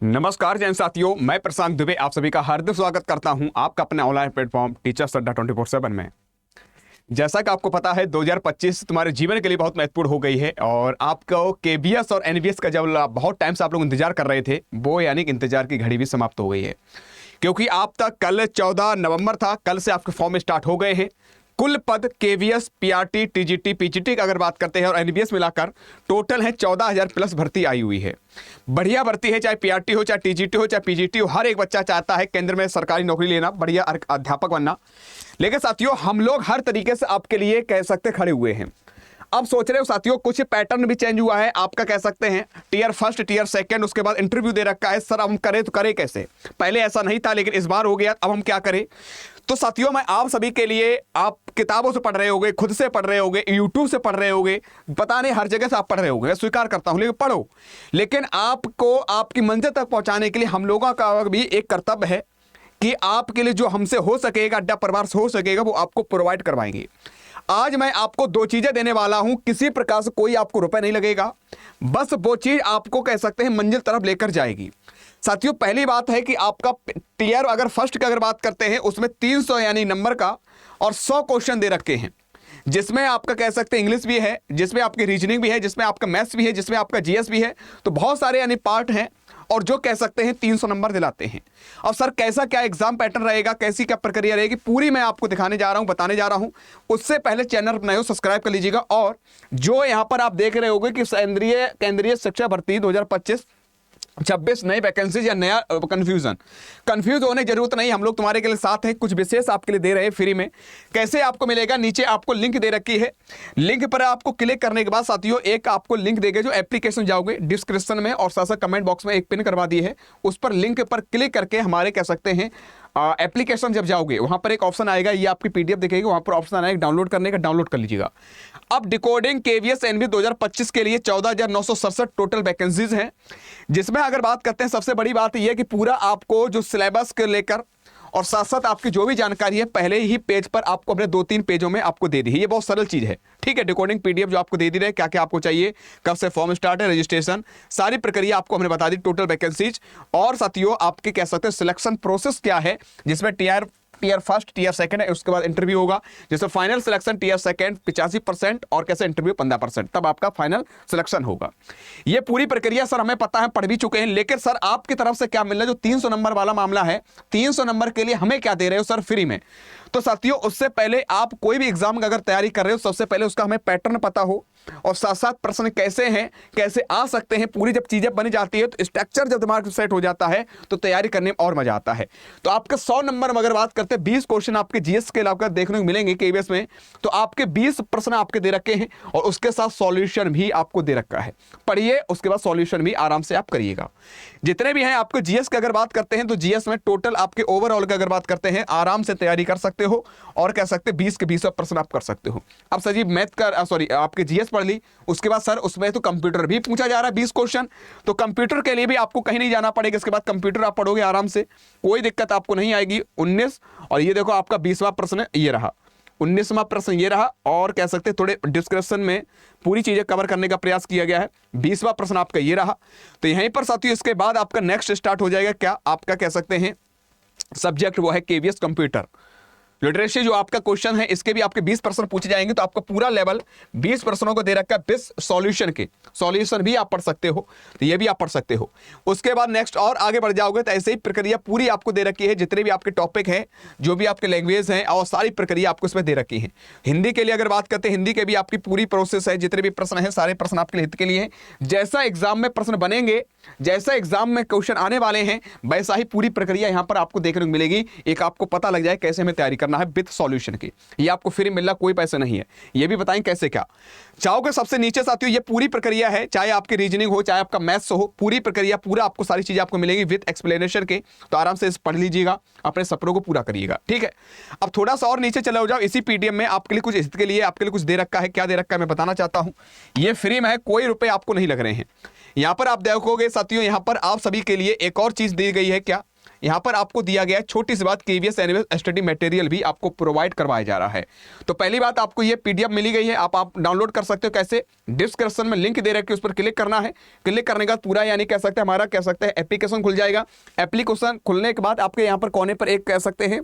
नमस्कार जैन साथियों, मैं प्रशांत दुबे आप सभी का हार्दिक स्वागत करता हूं आपका अपने ऑनलाइन प्लेटफॉर्म टीचर्स अड्डा 24/7 में। जैसा कि आपको पता है 2025 तुम्हारे जीवन के लिए बहुत महत्वपूर्ण हो गई है और आपको केबीएस और एनबीएस का जब बहुत टाइम से आप लोग इंतजार कर रहे थे वो यानी कि इंतजार की घड़ी भी समाप्त हो गई है, क्योंकि आप तक कल 14 नवंबर था। कल से आपके फॉर्म स्टार्ट हो गए हैं। कुल पद केवीएस, पीआरटी, टीजीटी, पीजीटी का अगर बात करते हैं और एनबीएस मिलाकर टोटल है 14,000 प्लस भर्ती आई हुई है। बढ़िया भर्ती है, चाहे पीआरटी हो, चाहे टीजीटी हो, चाहे पीजीटी हो। हर एक बच्चा चाहता है केंद्र में सरकारी नौकरी लेना, बढ़िया अध्यापक बनना। लेकिन साथियों, हम लोग हर तरीके से आपके लिए कह सकते खड़े हुए हैं। अब सोच रहे हो साथियों, कुछ पैटर्न भी चेंज हुआ है आपका, कह सकते हैं टीयर फर्स्ट, टीयर सेकंड, उसके बाद इंटरव्यू दे रखा है। सर अब हम करें तो करें कैसे? पहले ऐसा नहीं था लेकिन इस बार हो गया, अब हम क्या करें? तो साथियों, मैं आप सभी के लिए, आप किताबों से पढ़ रहे होगे, खुद से पढ़ रहे होगे, यूट्यूब से पढ़ रहे होगे, पता नहीं हर जगह से आप पढ़ रहे होगे, स्वीकार करता हूं, लेकिन पढ़ो। लेकिन आपको आपकी मंजिल तक पहुंचाने के लिए हम लोगों का भी एक कर्तव्य है कि आपके लिए जो हमसे हो सकेगा, अड्डा परिवार से हो सकेगा, वो आपको प्रोवाइड करवाएंगे। आज मैं आपको दो चीजें देने वाला हूं, किसी प्रकार से कोई आपको रुपए नहीं लगेगा, बस वो चीज आपको कह सकते हैं मंजिल तरफ लेकर जाएगी। साथियों, पहली बात है कि आपका टीयर अगर फर्स्ट की अगर बात करते हैं उसमें 300 यानी नंबर का और 100 क्वेश्चन दे रखे हैं, जिसमें आपका कह सकते हैं इंग्लिश भी है, जिसमें आपकी रीजनिंग भी है, जिसमें आपका मैथ्स भी है, जिसमें आपका जीएस भी है। तो बहुत सारे यानी पार्ट हैं और जो कह सकते हैं 300 नंबर दिलाते हैं। और सर कैसा क्या एग्जाम पैटर्न रहेगा, कैसी क्या प्रक्रिया रहेगी, पूरी मैं आपको दिखाने जा रहा हूं, बताने जा रहा हूं। उससे पहले चैनल नए हो सब्सक्राइब कर लीजिएगा। और जो यहां पर आप देख रहे होंगे कि केंद्रीय शिक्षा भर्ती 2025-26 नई वैकेंसीज या नया कंफ्यूज होने की जरूरत नहीं, हम लोग तुम्हारे के लिए साथ हैं। कुछ विशेष आपके लिए दे रहे हैं फ्री में। कैसे आपको मिलेगा? नीचे आपको लिंक दे रखी है, लिंक पर आपको क्लिक करने के बाद साथियों एक आपको लिंक देगा, जो एप्लीकेशन जाओगे डिस्क्रिप्शन में और साथ साथ कमेंट बॉक्स में एक पिन करवा दी है, उस पर लिंक पर क्लिक करके हमारे कह सकते हैं एप्लीकेशन जब जाओगे वहां पर एक ऑप्शन आएगा, ये आपकी पीडीएफ दिखेगी, वहां पर ऑप्शन आएगा डाउनलोड करने का, डाउनलोड कर लीजिएगा। अब डिकोडिंग केवीएस एनबी 2025 के लिए 14,967 टोटल वैकेंसीज हैं, जिसमें अगर बात करते हैं सबसे बड़ी बात यह है कि पूरा आपको जो सिलेबस के लेकर और साथ साथ आपकी जो भी जानकारी है पहले ही पेज पर आपको अपने 2-3 पेजों में आपको दे दी है। ये बहुत सरल चीज है, ठीक है। डिकोडिंग पीडीएफ जो आपको दे दी है, क्या क्या आपको चाहिए, कब से फॉर्म स्टार्ट है, रजिस्ट्रेशन, सारी प्रक्रिया आपको हमने बता दी, टोटल वैकेंसीज। और साथियों आपके कह सकते हैं सिलेक्शन प्रोसेस क्या है, जिसमें टीयर फर्स्ट, टीयर सेकंड है, उसके बाद इंटरव्यू होगा, जैसे फाइनल सिलेक्शन टीयर सेकंड 85% और कैसे इंटरव्यू 15%, तब आपका फाइनल सिलेक्शन होगा। ये पूरी प्रक्रिया सर हमें पता है, पढ़ भी चुके हैं, लेकिन सर आपकी तरफ से क्या मिलना है? जो 300 नंबर वाला मामला है, 300 नंबर के लिए हमें क्या दे रहे हो सर? फ्री में। तो साथियों, उससे पहले आप कोई भी एग्जाम का अगर तैयारी कर रहे हो, सबसे पहले उसका हमें पैटर्न पता हो और साथ साथ प्रश्न कैसे हैं, कैसे आ सकते हैं, पूरी जब चीजें बन जाती है तो स्ट्रक्चर जब दिमाग में सेट हो जाता है तो तैयारी करने में और मजा आता है। तो आपके 100 नंबर में अगर बात करते हैं, 20 क्वेश्चन आपके जीएस के अलावा देखने को मिलेंगे केवीएस में, तो आपके 20 प्रश्न आपके दे रखे हैं और उसके साथ सॉल्यूशन भी आपको दे रखा है। पढ़िए, उसके बाद सॉल्यूशन भी आराम से आप करिएगा। जितने भी हैं आपको जीएस की अगर बात करते हैं तो जीएस में टोटल आपके ओवरऑल की अगर बात करते हैं आराम से तैयारी कर सकते हो और कह सकते 20 के 20 प्रश्न आप कर सकते हो। अब सर जी मैथ का सॉरी आपके जीएस पढ़ ली, उसके बाद सर उसमें तो कंप्यूटर भी पूछा जा रहा है 20 क्वेश्चन, तो कंप्यूटर के लिए भी आपको कहीं नहीं जाना पड़ेगा, इसके बाद कंप्यूटर आप पढ़ोगे आराम से, कोई दिक्कत आपको नहीं आएगी। 19 और ये देखो आपका 20वां प्रश्न ये रहा, 19वां प्रश्न ये रहा, और कह सकते थोड़े डिस्क्रिप्शन में पूरी चीजें कवर करने का प्रयास किया गया है। 20वां प्रश्न आपका ये रहा। तो यहीं पर साथियों इसके बाद आपका नेक्स्ट स्टार्ट हो जाएगा, क्या आपका कह सकते हैं सब्जेक्ट, वो है केवीएस कंप्यूटर लिटरेसी। जो आपका क्वेश्चन है इसके भी आपके 20 प्रश्न पूछे जाएंगे, तो आपका पूरा लेवल 20 प्रश्नों को दे रखा है, 20 सॉल्यूशन के, सॉल्यूशन भी आप पढ़ सकते हो, तो ये भी आप पढ़ सकते हो। उसके बाद नेक्स्ट और आगे बढ़ जाओगे तो ऐसे ही प्रक्रिया पूरी आपको दे रखी है, जितने भी आपके टॉपिक हैं, जो भी आपके लैंग्वेज हैं, और सारी प्रक्रिया आपको इसमें दे रखी है। हिंदी के लिए अगर बात करते हैं, हिंदी के भी आपकी पूरी प्रोसेस है, जितने भी प्रश्न हैं सारे प्रश्न आपके हित के लिए हैं। जैसा एग्जाम में प्रश्न बनेंगे, जैसा एग्जाम में क्वेश्चन आने वाले हैं, वैसा ही पूरी प्रक्रिया यहां पर आपको देखने को मिलेगी। एक आपको पता लग जाए कैसे हमें तैयारी करना है विद सॉल्यूशन की। ये आपको फ्री मिलना, कोई पैसे नहीं है। ये भी बताएं कैसे क्या चाहोगे। सबसे नीचे साथियों ये पूरी प्रक्रिया है, चाहे आपकी रीजनिंग हो, चाहे आपका मैथ्स हो, पूरी प्रक्रिया पूरा आपको सारी चीजें आपको मिलेगी विद एक्सप्लेनेशन के। तो आराम से इस पढ़ लीजिएगा, अपने सपनों को पूरा करिएगा, ठीक है। अब थोड़ा सा और नीचे चले हो जाओ, इसी पीडीएफ में आपके लिए कुछ इसके लिए आपके लिए कुछ दे रखा है। क्या दे रखा है मैं बताना चाहता हूं। ये फ्री में है, कोई रुपए आपको नहीं लग रहे हैं। यहां पर आप देखोगे साथियों, यहां पर आप सभी के लिए एक और चीज दी गई है। क्या यहाँ पर आपको दिया गया है छोटी सी बात, केवीएस एनवीएस स्टडी मटेरियल भी आपको प्रोवाइड करवाया जा रहा है। तो पहली बात आपको ये पीडीएफ मिली गई है, आप डाउनलोड कर सकते हो। कैसे? डिस्क्रिप्शन में लिंक दे रखे, उस पर क्लिक करना है। क्लिक करने का पूरा यानी कह सकते हैं हमारा कह सकते हैं एप्लीकेशन खुल जाएगा। एप्लीकेशन खुलने के बाद आपके यहाँ पर कोने पर एक कह सकते हैं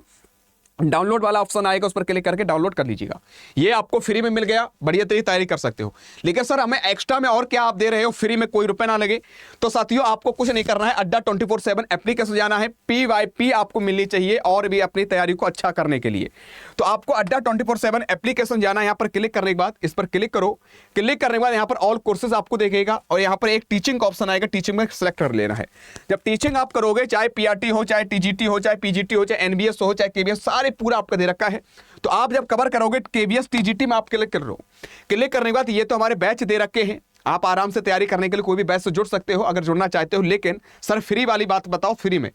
डाउनलोड वाला ऑप्शन आएगा, उस पर क्लिक करके डाउनलोड कर लीजिएगा। ये आपको फ्री में मिल गया, बढ़िया तरीके तैयारी कर सकते हो। लेकिन सर हमें एक्स्ट्रा में और क्या आप दे रहे हो, फ्री में कोई रुपए ना लगे? तो साथियों आपको कुछ नहीं करना है, अड्डा 24/7 एप्लीकेशन जाना है, PYP आपको मिलनी चाहिए और भी अपनी तैयारी को अच्छा करने के लिए। तो आपको अड्डा 24/7 एप्लीकेशन जाना है। यहाँ पर क्लिक करने के बाद इस पर क्लिक करो। क्लिक करने के बाद यहाँ पर ऑल कोर्सेज आपको देखेगा और यहाँ पर एक टीचिंग का ऑप्शन आएगा, टीचिंग में सेलेक्ट कर लेना है। जब टीचिंग आप करोगे, चाहे PRT हो, चाहे TGT हो, चाहे PGT हो, चाहे NBS हो, चाहे KBS, सारे पूरा आपका दे रखा है। तो आप जब कवर करोगे KBS TGT में आप क्लिक कर लो। क्लिक करने के बाद ये तो हमारे बैच दे रखे हैं, आप आराम से तैयारी करने के लिए कोई भी बैच से जुड़ सकते हो अगर जुड़ना चाहते हो। लेकिन सर फ्री वाली बात बताओ, फ्री में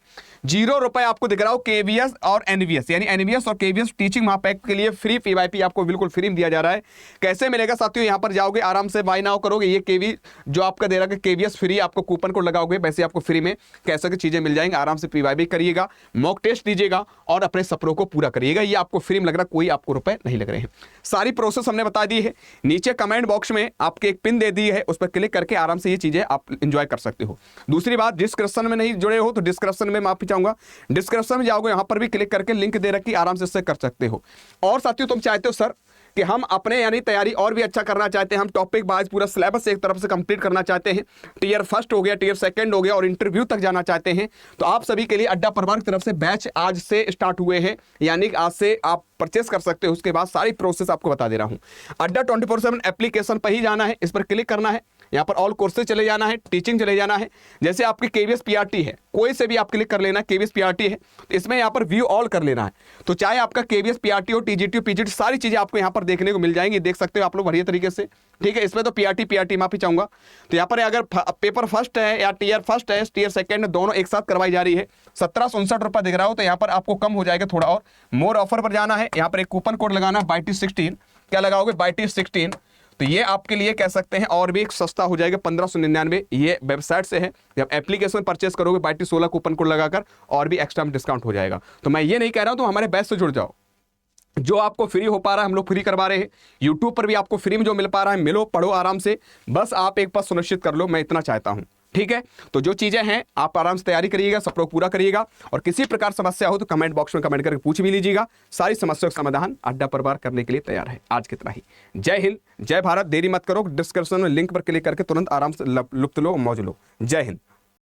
0 रुपए आपको दिख रहा हो KBS और NBS यानी NBS और KBS टीचिंग महापैक के लिए फ्री PYP आपको बिल्कुल फ्री में दिया जा रहा है। कैसे मिलेगा साथियों? यहाँ पर जाओगे, आराम से बाय नाउ करोगे, ये केवी जो आपका दे रहा है KBS फ्री, आपको कूपन कोड लगाओगे, वैसे आपको फ्री में कैसे की चीजें मिल जाएंगी। आराम से PYP करिएगा, मॉक टेस्ट दीजिएगा और अपने सपनों को पूरा करिएगा। ये आपको फ्री में लग रहा, कोई आपको रुपए नहीं लग रहे हैं। सारी प्रोसेस हमने बता दी है। नीचे कमेंट बॉक्स में आपके एक पिन दे दी है, उस पर क्लिक करके आराम से ये चीजें आप एंजॉय कर सकते हो। दूसरी बात, डिस्क्रिप्शन में नहीं जुड़े हो तो डिस्क्रिप्शन में माफी चाहूंगा, डिस्क्रिप्शन में जाओगे, यहां पर भी क्लिक करके लिंक दे रखी, आराम से इससे कर सकते हो। और साथियों तुम चाहते हो सर कि हम अपने यानी तैयारी और भी अच्छा करना चाहते हैं, हम टॉपिक वाइज पूरा सिलेबस एक तरफ से कंप्लीट करना चाहते हैं, टियर फर्स्ट हो गया, टियर सेकंड हो गया और इंटरव्यू तक जाना चाहते हैं, तो आप सभी के लिए अड्डा परिवार की तरफ से बैच आज से स्टार्ट हुए हैं, यानी आज से आप परचेस कर सकते हो। उसके बाद सारी प्रोसेस आपको बता दे रहा हूं। अड्डा 24/7 एप्लीकेशन पर ही जाना है, इस पर क्लिक करना है, यहाँ पर ऑल कोर्सेज चले जाना है, टीचिंग चले जाना है। जैसे आपकी KBS PRT है, कोई से भी आप क्लिक कर लेना, KBS PRT है तो इसमें यहाँ पर व्यू ऑल कर लेना है। तो चाहे आपका KBS PRT हो, TGT हो, PGT, सारी चीजें आपको यहाँ पर देखने को मिल जाएंगी, देख सकते हो आप लोग बढ़िया तरीके से। ठीक है, इसमें तो PRT माफी चाहूंगा। तो यहाँ पर अगर पेपर फर्स्ट है या टियर फर्स्ट है, टियर सेकंड, दोनों एक साथ करवाई जा रही है, 1759 रुपये दिख रहा हो तो यहाँ पर आपको कम हो जाएगा थोड़ा और। मोर ऑफर पर जाना है, यहाँ पर एक कूपन कोड लगाना है BYT16। क्या लगाओगे? BYT16। तो ये आपके लिए कह सकते हैं और भी एक सस्ता हो जाएगा, 1599 ये वेबसाइट से है। जब एप्लीकेशन परचेस करोगे BYT16 कूपन कोड लगाकर और भी एक्स्ट्रा डिस्काउंट हो जाएगा। तो मैं ये नहीं कह रहा हूं तो हमारे बैच से जुड़ जाओ, जो आपको फ्री हो पा रहा है हम लोग फ्री करवा रहे हैं। यूट्यूब पर भी आपको फ्री में जो मिल पा रहा है, मिलो, पढ़ो आराम से, बस आप एक बात सुनिश्चित कर लो, मैं इतना चाहता हूं। ठीक है, तो जो चीजें हैं आप आराम से तैयारी करिएगा, सपनों पूरा करिएगा। और किसी प्रकार समस्या हो तो कमेंट बॉक्स में कमेंट करके पूछ भी लीजिएगा, सारी समस्याओं का समाधान अड्डा परिवार करने के लिए तैयार है। आज कितना ही। जय हिंद, जय भारत। देरी मत करो, डिस्क्रिप्शन में लिंक पर क्लिक करके तुरंत आराम से लुत्फ लो, मौज लो। जय हिंद।